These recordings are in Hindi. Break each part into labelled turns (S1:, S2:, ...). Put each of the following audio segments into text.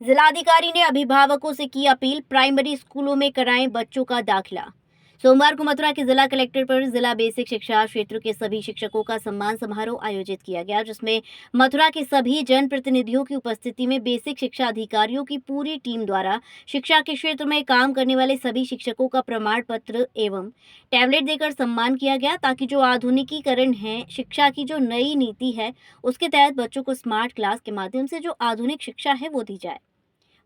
S1: जिलाधिकारी ने अभिभावकों से की अपील, प्राइमरी स्कूलों में कराएं बच्चों का दाखिला। सोमवार को मथुरा के जिला कलेक्टर पर जिला बेसिक शिक्षा क्षेत्र के सभी शिक्षकों का सम्मान समारोह आयोजित किया गया, जिसमें मथुरा के सभी जनप्रतिनिधियों की उपस्थिति में बेसिक शिक्षा अधिकारियों की पूरी टीम द्वारा शिक्षा के क्षेत्र में काम करने वाले सभी शिक्षकों का प्रमाण पत्र एवं टैबलेट देकर सम्मान किया गया, ताकि जो आधुनिकीकरण है, शिक्षा की जो नई नीति है, उसके तहत बच्चों को स्मार्ट क्लास के माध्यम से जो आधुनिक शिक्षा है वो दी जाए।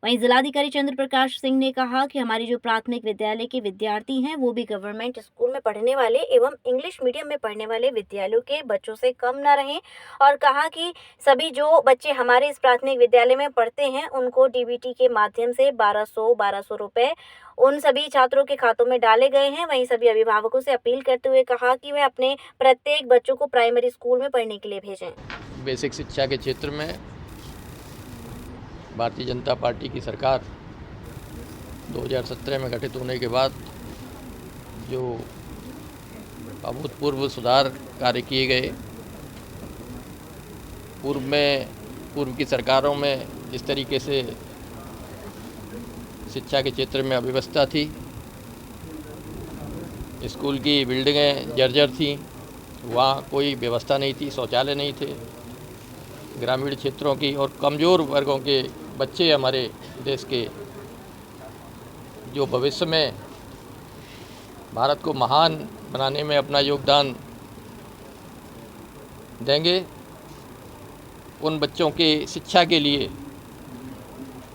S1: वहीं जिलाधिकारी चंद्र प्रकाश सिंह ने कहा कि हमारी जो प्राथमिक विद्यालय के विद्यार्थी हैं वो भी गवर्नमेंट स्कूल में पढ़ने वाले एवं इंग्लिश मीडियम में पढ़ने वाले विद्यालयों के बच्चों से कम ना रहें, और कहा कि सभी जो बच्चे हमारे इस प्राथमिक विद्यालय में पढ़ते हैं उनको डीबीटी के माध्यम से 1200 रुपए उन सभी छात्रों के खातों में डाले गए हैं। वहीं सभी अभिभावकों से अपील करते हुए कहा कि वे अपने प्रत्येक बच्चों को प्राइमरी स्कूल में पढ़ने के लिए भेजें।
S2: बेसिक शिक्षा के क्षेत्र में भारतीय जनता पार्टी की सरकार 2017 में गठित होने के बाद जो अभूतपूर्व सुधार कार्य किए गए, पूर्व की सरकारों में जिस तरीके से शिक्षा के क्षेत्र में अव्यवस्था थी, स्कूल की बिल्डिंगें जर्जर थीं, वहाँ कोई व्यवस्था नहीं थी, शौचालय नहीं थे, ग्रामीण क्षेत्रों की और कमज़ोर वर्गों के बच्चे हमारे देश के जो भविष्य में भारत को महान बनाने में अपना योगदान देंगे, उन बच्चों के शिक्षा के लिए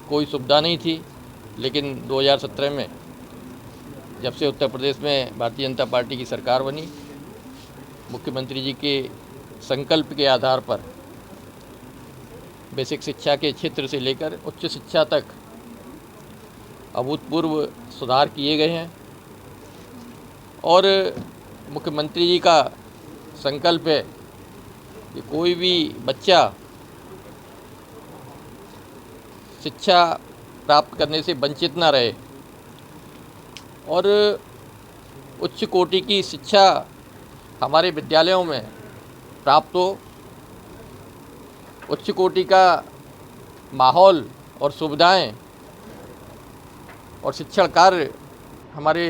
S2: कोई सुविधा नहीं थी। लेकिन 2017 में जब से उत्तर प्रदेश में भारतीय जनता पार्टी की सरकार बनी, मुख्यमंत्री जी के संकल्प के आधार पर बेसिक शिक्षा के क्षेत्र से लेकर उच्च शिक्षा तक अभूतपूर्व सुधार किए गए हैं और मुख्यमंत्री जी का संकल्प है कि कोई भी बच्चा शिक्षा प्राप्त करने से वंचित ना रहे और उच्च कोटि की शिक्षा हमारे विद्यालयों में प्राप्त हो। उच्च कोटि का माहौल और सुविधाएं और शिक्षण कार्य हमारे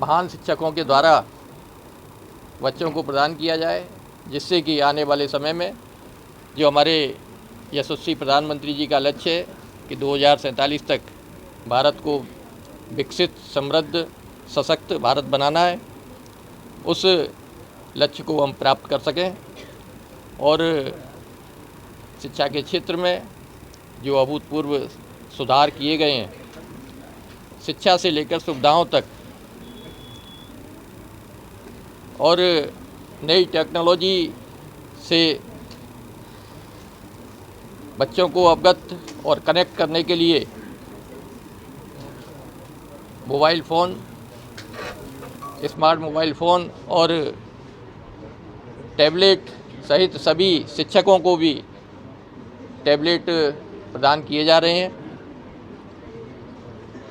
S2: महान शिक्षकों के द्वारा बच्चों को प्रदान किया जाए, जिससे कि आने वाले समय में जो हमारे यशस्वी प्रधानमंत्री जी का लक्ष्य है कि 2047 तक भारत को विकसित, समृद्ध, सशक्त भारत बनाना है, उस लक्ष्य को हम प्राप्त कर सकें। और शिक्षा के क्षेत्र में जो अभूतपूर्व सुधार किए गए हैं, शिक्षा से लेकर सुविधाओं तक और नई टेक्नोलॉजी से बच्चों को अवगत और कनेक्ट करने के लिए mobile phone, smart mobile phone और टैबलेट सहित सभी शिक्षकों को भी टैबलेट प्रदान किए जा रहे हैं।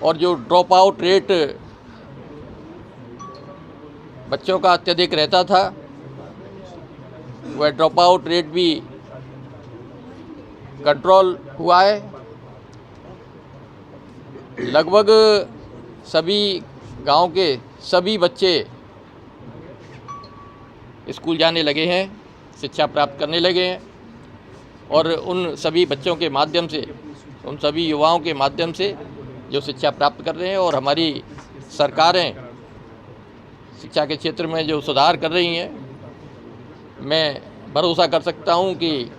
S2: और जो ड्रॉप आउट रेट बच्चों का अत्यधिक रहता था, वह ड्रॉप आउट रेट भी कंट्रोल हुआ है। लगभग सभी गांव के सभी बच्चे स्कूल जाने लगे हैं, शिक्षा प्राप्त करने लगे हैं और उन सभी बच्चों के माध्यम से, उन सभी युवाओं के माध्यम से जो शिक्षा प्राप्त कर रहे हैं और हमारी सरकारें शिक्षा के क्षेत्र में जो सुधार कर रही हैं, मैं भरोसा कर सकता हूं कि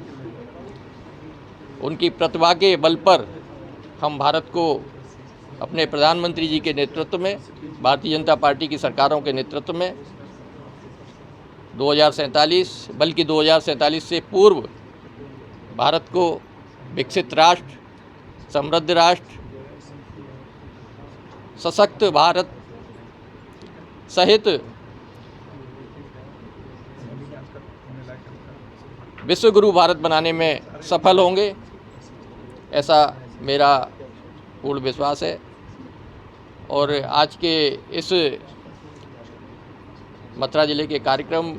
S2: उनकी प्रतिभा के बल पर हम भारत को अपने प्रधानमंत्री जी के नेतृत्व में, भारतीय जनता पार्टी की सरकारों के नेतृत्व में 2047 बल्कि 2047 से पूर्व भारत को विकसित राष्ट्र, समृद्ध राष्ट्र, सशक्त भारत सहित विश्व गुरु भारत बनाने में सफल होंगे, ऐसा मेरा पूर्ण विश्वास है। और आज के इस मथुरा जिले के कार्यक्रम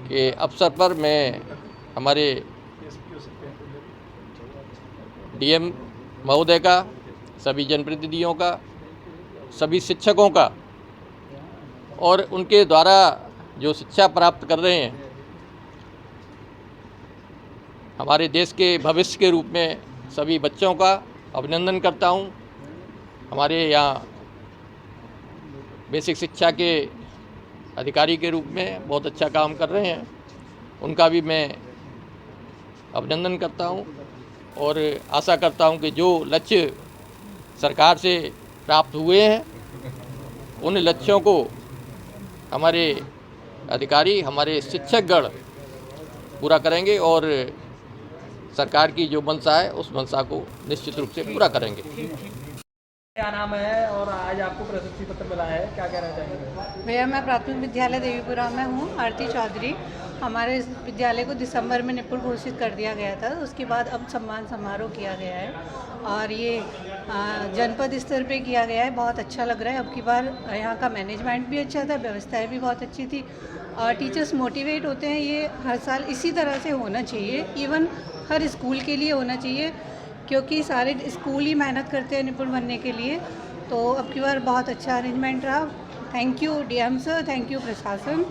S2: के अवसर पर मैं हमारे डीएम महोदय का, सभी जनप्रतिनिधियों का, सभी शिक्षकों का और उनके द्वारा जो शिक्षा प्राप्त कर रहे हैं, हमारे देश के भविष्य के रूप में सभी बच्चों का अभिनंदन करता हूं। हमारे यहाँ बेसिक शिक्षा के अधिकारी के रूप में बहुत अच्छा काम कर रहे हैं, उनका भी मैं अभिनंदन करता हूं और आशा करता हूं कि जो लक्ष्य सरकार से प्राप्त हुए हैं उन लक्ष्यों को हमारे अधिकारी, हमारे शिक्षकगण पूरा करेंगे और सरकार की जो मंशा है उस मंशा को निश्चित रूप से पूरा करेंगे।
S3: क्या नाम है और आज आपको प्रशस्ति पत्र मिला है, क्या कहना चाहेंगे?
S4: भैया मैं प्राथमिक विद्यालय देवीपुरा में हूँ, आरती चौधरी। हमारे इस विद्यालय को दिसंबर में निपुण घोषित कर दिया गया था, उसके बाद अब सम्मान समारोह किया गया है और ये जनपद स्तर पे किया गया है। बहुत अच्छा लग रहा है। अब की बार यहाँ का मैनेजमेंट भी अच्छा था, व्यवस्थाएं भी बहुत अच्छी थी और टीचर्स मोटिवेट होते हैं। ये हर साल इसी तरह से होना चाहिए, इवन हर स्कूल के लिए होना चाहिए क्योंकि सारे स्कूल ही मेहनत करते हैं निपुण बनने के लिए। तो अब की बार बहुत अच्छा अरेंजमेंट रहा। Thank you DM sir, thank you प्रशासन।